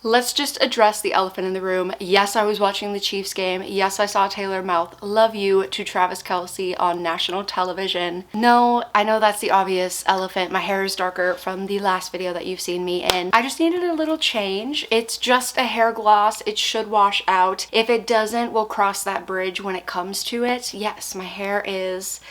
Let's just address the elephant in the room. Yes, I was watching the Chiefs game. Yes, I saw Taylor mouth "love you" to Travis Kelce on national television. No, I know that's the obvious elephant. My hair is darker from the last video that you've seen me in. I just needed a little change. It's just a hair gloss. It should wash out. If it doesn't, we'll cross that bridge when it comes to it. Yes, my hair is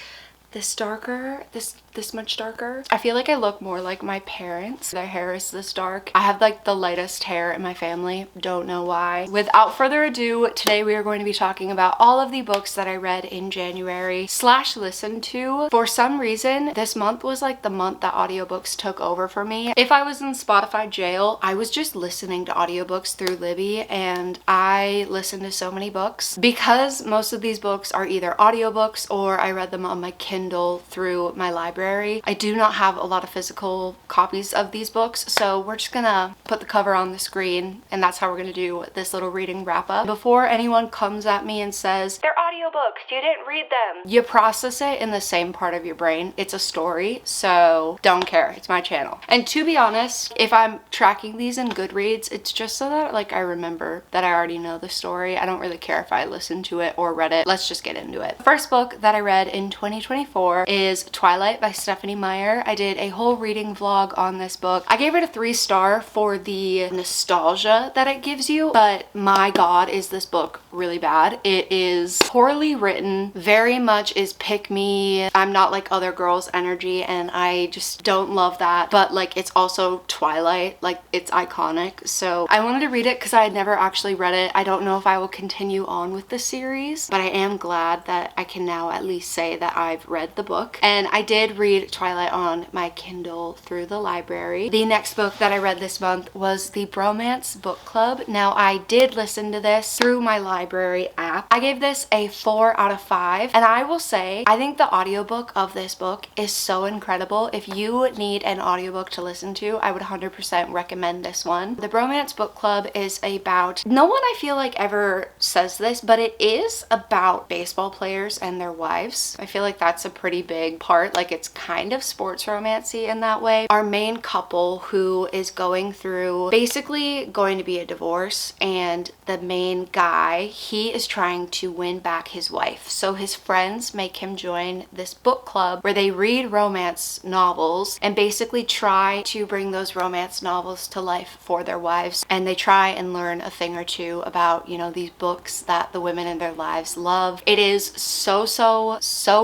this darker, this much darker. I feel like I look more like my parents. Their hair is this dark. I have like the lightest hair in my family. Don't know why. Without further ado, today we are going to be talking about all of the books that I read in January / listened to. For some reason, this month was like the month that audiobooks took over for me. If I was in Spotify jail, I was just listening to audiobooks through Libby, and I listened to so many books. Because most of these books are either audiobooks or I read them on my Kindle through my library. I do not have a lot of physical copies of these books, so we're just gonna put the cover on the screen, and that's how we're gonna do this little reading wrap up. Before anyone comes at me and says, "They're audiobooks, you didn't read them," you process it in the same part of your brain. It's a story, so don't care. It's my channel. And to be honest, if I'm tracking these in Goodreads, it's just so that like I remember that I already know the story. I don't really care if I listened to it or read it. Let's just get into it. The first book that I read in 2024 is Twilight by Stephanie Meyer. I did a whole reading vlog on this book. I gave it a 3-star for the nostalgia that it gives you, but my god, is this book really bad. It is poorly written, very much is pick me, I'm not like other girls energy, and I just don't love that. But like, it's also Twilight, like it's iconic. So I wanted to read it because I had never actually read it. I don't know if I will continue on with the series, but I am glad that I can now at least say that I've read the book. And I did read Twilight on my Kindle through the library. The next book that I read this month was the Bromance Book Club. Now, I did listen to this through my library app. I gave this a 4 out of 5, and I will say I think the audiobook of this book is so incredible. If you need an audiobook to listen to, I would 100% recommend this one. The Bromance Book Club is about, no one I feel like ever says this, but it is about baseball players and their wives. I feel like that's a pretty big part. Like, it's kind of sports romancy in that way. Our main couple, who is going through basically going to be a divorce, and the main guy, he is trying to win back his wife. So his friends make him join this book club where they read romance novels and basically try to bring those romance novels to life for their wives. And they try and learn a thing or two about, you know, these books that the women in their lives love. It is so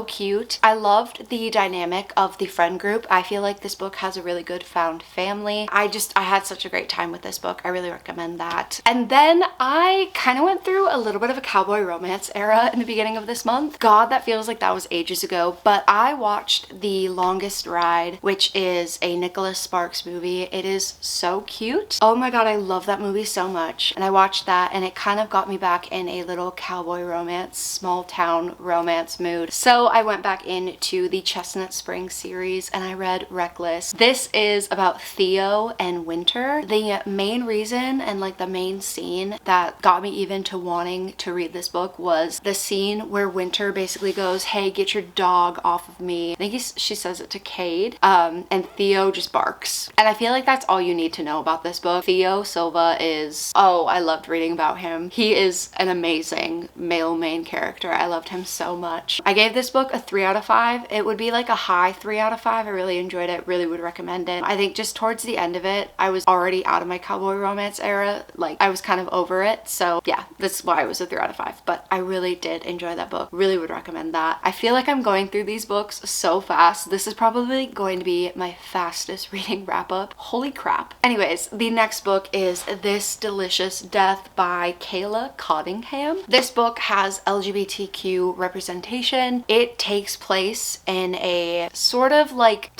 cute. I loved the dynamic of the friend group. I feel like this book has a really good found family. I had such a great time with this book. I really recommend that. And then I kind of went through a little bit of a cowboy romance era in the beginning of this month. God, that feels like that was ages ago, but I watched The Longest Ride, which is a Nicholas Sparks movie. It is so cute. Oh my god, I love that movie so much. And I watched that, and it kind of got me back in a little cowboy romance, small town romance mood. So I went back into the Chestnut Springs series and I read Reckless. This is about Theo and Winter. The main reason and like the main scene that got me even to wanting to read this book was the scene where Winter basically goes, "Hey, get your dog off of me." I think she says it to Cade, and Theo just barks. And I feel like that's all you need to know about this book. Theo Silva is, oh, I loved reading about him. He is an amazing male main character. I loved him so much. I gave this book a 3 out of 5. It would be like a high 3 out of 5. I really enjoyed it, really would recommend it. I think just towards the end of it, I was already out of my cowboy romance era. Like, I was kind of over it. So yeah, that's why it was a 3 out of 5. But I really did enjoy that book. Really would recommend that. I feel like I'm going through these books so fast. This is probably going to be my fastest reading wrap up. Holy crap. Anyways, the next book is This Delicious Death by Kayla Cottingham. This book has LGBTQ representation. It takes place in a sort of like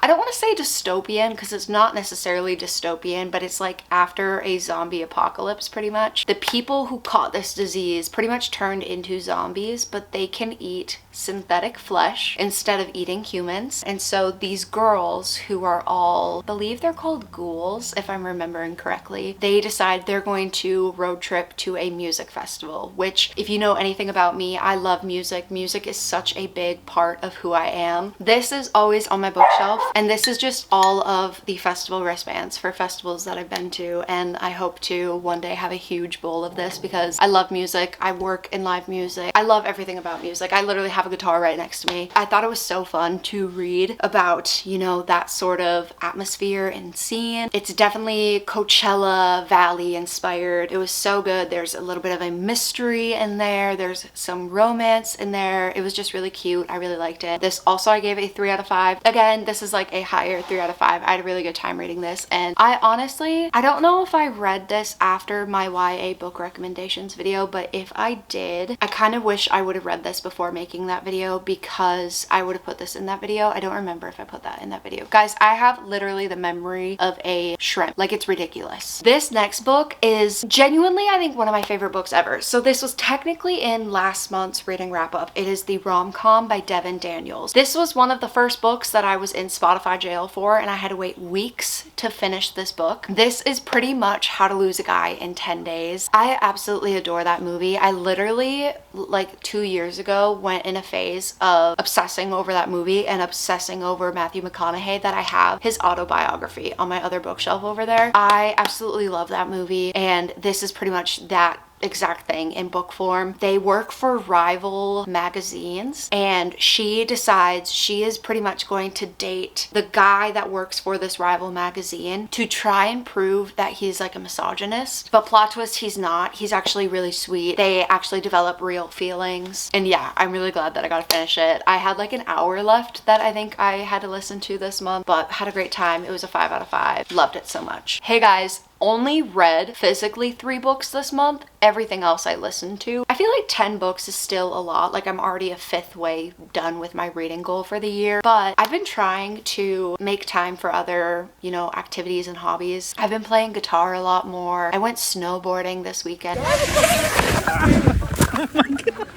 I don't want to say dystopian because it's not necessarily dystopian, but it's like after a zombie apocalypse pretty much. The people who caught this disease pretty much turned into zombies, but they can eat synthetic flesh instead of eating humans. And so these girls, who are all, I believe they're called ghouls if I'm remembering correctly, they decide they're going to road trip to a music festival, which, if you know anything about me, I love music. Music is such a big part of who I am. This is always on my bookshelf, and this is just all of the festival wristbands for festivals that I've been to, and I hope to one day have a huge bowl of this because I love music. I work in live music. I love everything about music. I literally have a guitar right next to me. I thought it was so fun to read about, you know, that sort of atmosphere and scene. It's definitely Coachella Valley inspired. It was so good. There's a little bit of a mystery in there. There's some romance in there. It was just really cute. I really liked it. This also I gave a 3 out of 5. Again, this is like a higher 3 out of 5. I had a really good time reading this, and I honestly, I don't know if I read this after my YA book recommendations video, but if I did, I kind of wish I would have read this before making that video because I would have put this in that video. I don't remember if I put that in that video. Guys, I have literally the memory of a shrimp. Like, it's ridiculous. This next book is genuinely, I think, one of my favorite books ever. So this was technically in last month's reading wrap up. It is the rom-com by Devin Daniels. This was one of the first books that I was in Spotify jail for, and I had to wait weeks to finish this book. This is pretty much How to Lose a Guy in 10 Days. I absolutely adore that movie. I literally, like 2 years ago, went in a phase of obsessing over that movie and obsessing over Matthew McConaughey that I have his autobiography on my other bookshelf over there. I absolutely love that movie, and this is pretty much that exact thing in book form. They work for rival magazines, and she decides she is pretty much going to date the guy that works for this rival magazine to try and prove that he's like a misogynist. But plot twist, he's not. He's actually really sweet. They actually develop real feelings, and yeah, I'm really glad that I got to finish it. I had like an hour left that I think I had to listen to this month, but had a great time. It was a 5 out of 5. Loved it so much. Hey guys, only read physically 3 books this month. Everything else I listened to. I feel like 10 books is still a lot. Like, I'm already a 5th way done with my reading goal for the year, but I've been trying to make time for other, you know, activities and hobbies. I've been playing guitar a lot more. I went snowboarding this weekend. Oh my God.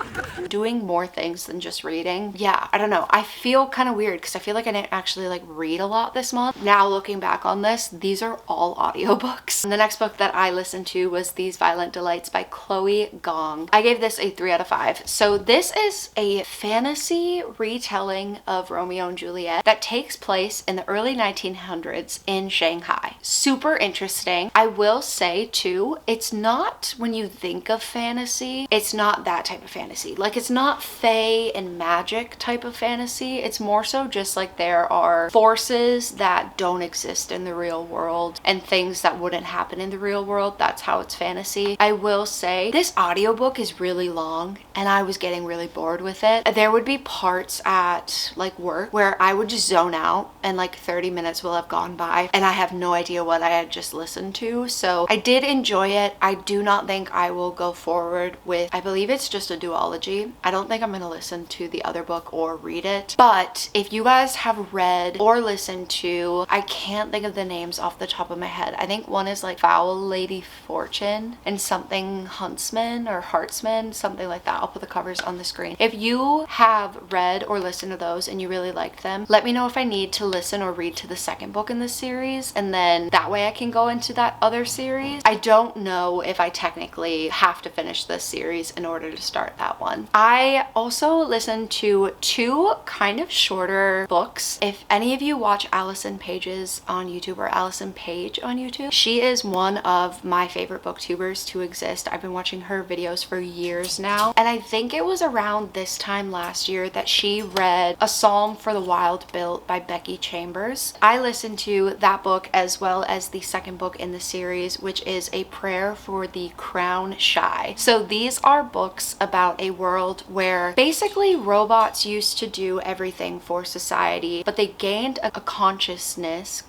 Doing more things than just reading. Yeah, I don't know. I feel kind of weird because I feel like I didn't actually like read a lot this month. Now looking back on this, these are all audiobooks. And the next book that I listened to was These Violent Delights by Chloe Gong. I gave this a 3 out of 5. So this is a fantasy retelling of Romeo and Juliet that takes place in the early 1900s in Shanghai. Super interesting. I will say too, it's not, when you think of fantasy, it's not that type of fantasy. Like, it's not fae and magic type of fantasy. It's more so just like there are forces that don't exist in the real world and things that wouldn't happen in the real world. That's how it's fantasy. I will say this audiobook is really long and I was getting really bored with it. There would be parts at like work where I would just zone out and like 30 minutes will have gone by and I have no idea what I had just listened to. So I did enjoy it. I do not think I will go forward with, I believe it's just a duology. I don't think I'm gonna listen to the other book or read it. But if you guys have read or listened to, I can't think of the names off the top of my head. I think one is like Foul Lady Fortune and something Huntsman or Heartsman, something like that. I'll put the covers on the screen. If you have read or listened to those and you really liked them, let me know if I need to listen or read to the second book in this series, and then that way I can go into that other series. I don't know if I technically have to finish this series in order to start that one. I also listened to 2 kind of shorter books. If any of you watch Allison Pages on YouTube or Allison Page on YouTube, she is one of my favorite booktubers to exist. I've been watching her videos for years now, and I think it was around this time last year that she read A Psalm for the Wild Built by Becky Chambers. I listened to that book as well as the second book in the series, which is A Prayer for the Crown Shy. So these are books about a world where basically robots used to do everything for society, but they gained a consciousness,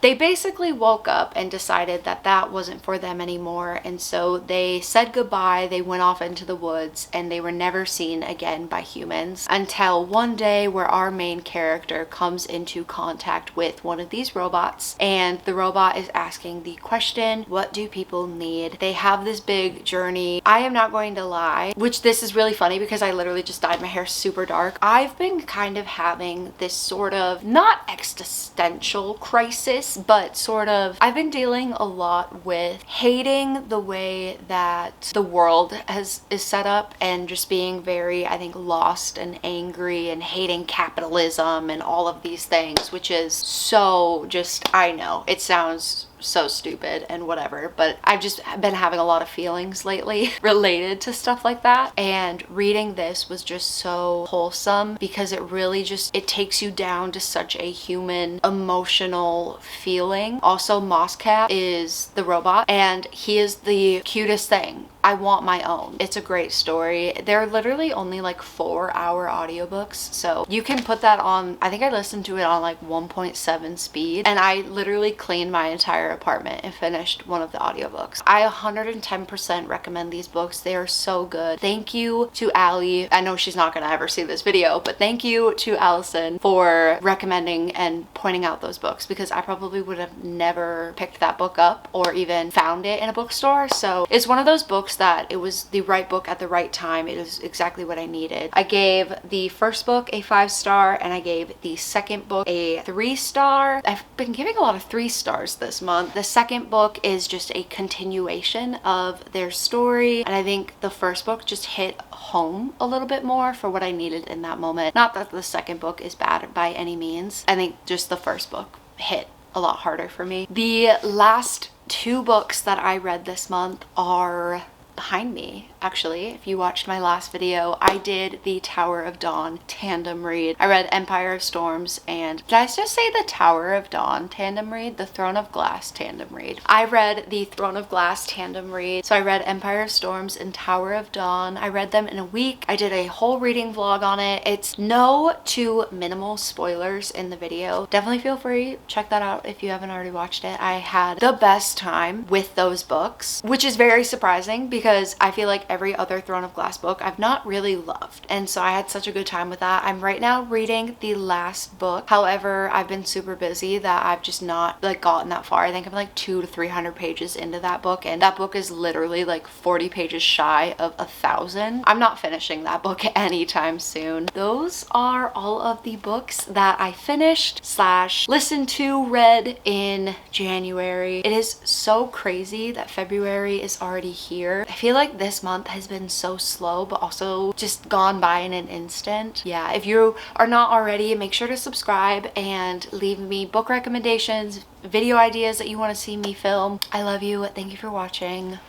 They basically woke up and decided that that wasn't for them anymore, and so they said goodbye. They went off into the woods and they were never seen again by humans until one day where our main character comes into contact with one of these robots, and the robot is asking the question, what do people need? They have this big journey. I am not going to lie, which this is really funny because I literally just dyed my hair super dark. I've been kind of having this sort of, not existential crisis, but sort of, I've been dealing a lot with hating the way that the world is set up, and just being very, I think, lost and angry and hating capitalism and all of these things, which is so just, I know it sounds so stupid and whatever, but I've just been having a lot of feelings lately related to stuff like that, and reading this was just so wholesome because it really just, it takes you down to such a human emotional feeling. Also, Mosscat is the robot and he is the cutest thing. I want my own. It's a great story. They're literally only like 4-hour audiobooks, so you can put that on, I think I listened to it on like 1.7 speed, and I literally cleaned my entire apartment and finished one of the audiobooks. I 110% recommend these books. They are so good. Thank you to Allie. I know she's not gonna ever see this video, but thank you to Allison for recommending and pointing out those books, because I probably would have never picked that book up or even found it in a bookstore. So it's one of those books that it was the right book at the right time. It is exactly what I needed. I gave the first book a 5-star and I gave the second book a 3-star. I've been giving a lot of 3 stars this month. The second book is just a continuation of their story, and I think the first book just hit home a little bit more for what I needed in that moment. Not that the second book is bad by any means. I think just the first book hit a lot harder for me. The last 2 books that I read this month are behind me. Actually, if you watched my last video, I did the Tower of Dawn tandem read. I read Empire of Storms and, did I just say the Tower of Dawn tandem read? The Throne of Glass tandem read. I read the Throne of Glass tandem read. So I read Empire of Storms and Tower of Dawn. I read them in a week. I did a whole reading vlog on it. It's no to minimal spoilers in the video. Definitely feel free, check that out if you haven't already watched it. I had the best time with those books, which is very surprising because I feel like every other Throne of Glass book I've not really loved, and so I had such a good time with that. I'm right now reading the last book. However, I've been super busy that I've just not like gotten that far. I think I'm like 200 to 300 pages into that book, and that book is literally like 40 pages shy of 1,000. I'm not finishing that book anytime soon. Those are all of the books that I finished / listened to, read in January. It is so crazy that February is already here. I feel like this month has been so slow, but also just gone by in an instant. Yeah, if you are not already, make sure to subscribe and leave me book recommendations, video ideas that you want to see me film. I love you. Thank you for watching.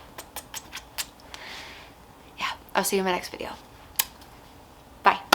Yeah, I'll see you in my next video.